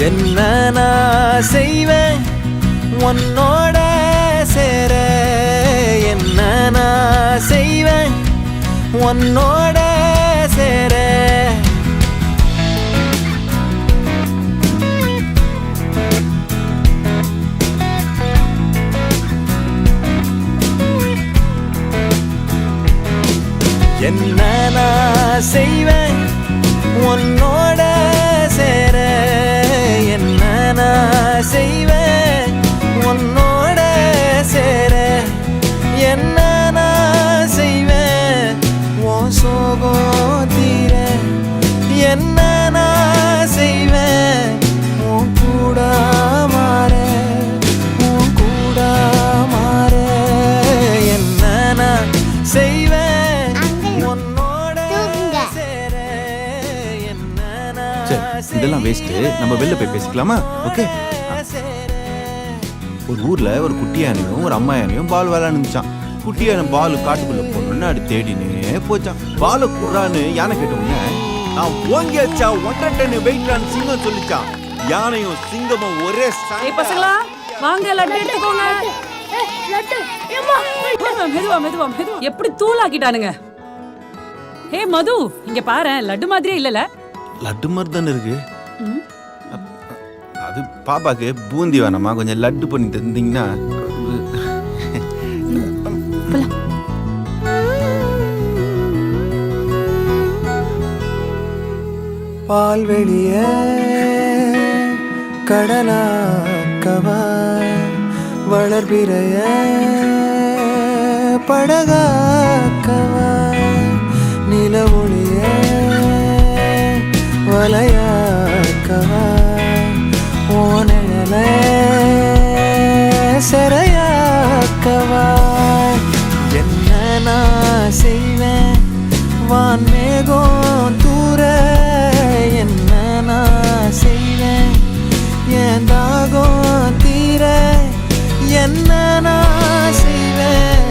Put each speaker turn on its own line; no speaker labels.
என்ன நான் செய்வேன் உன்னோட சேர, என்ன நான் செய்வேன் உன்னோட சேர. என்ன நான் செய்வேன் உன்னோட சேர, என்ன நான் செய்வேன் உன்னோட சேர. என்ன நான் செய்வேன் உன் சோகம் தீர, என்ன நான் செய்வேன் உன் கூட மாற, உன் கூட மாற. என்ன நான் செய்வேன் உன்னோட சேர, என்ன நான்
இதெல்லாம் வேஸ்ட். நம்ம வெளில போய் பேசிக்கலாமா? ஓகே. ஒரு ஊர்ல ஒரு குட்டி யானையும் ஒரு அம்மா யானையும் பால் விளையாண்டுச்சான். குட்டி யானை பால் காட்டுக்குள்ள போகணும்னு அது தேடினே போச்சான். பாலை குறான்னு யானை கேட்டோம்னா நான் ஓங்கி வச்சா 1.5 டன் வெயிட்லான்னு சிங்கம் சொல்லிச்சான். யானையும் சிங்கமும் ஒரே
பசங்களா வாங்க லட்டு எடுத்துக்கோங்க. மெதுவா மெதுவா மெதுவா. எப்படி தூளாக்கிட்டானுங்க. ஹே மது, இங்க பாரு, லட்டு மாதிரியே இல்லல.
லட்டு மாதிரி தானே இருக்கு. அது பாப்பாக்கு பூந்தி வேணாமா, கொஞ்சம் லட்டு பண்ணி தந்தீங்கன்னா.
பால்வெளிய கடலாக்கவா, வளர்பிறைய படகாக்கவா, நில ஒளிய வலையாக்கவா, ஓனையல சிறையாக்கவா. என்ன நான் செய்வேன் வான்மேகம் தூர, என்ன நான் செய்வேன் என் தாகம் தீர, என்ன நான் செய்வேன்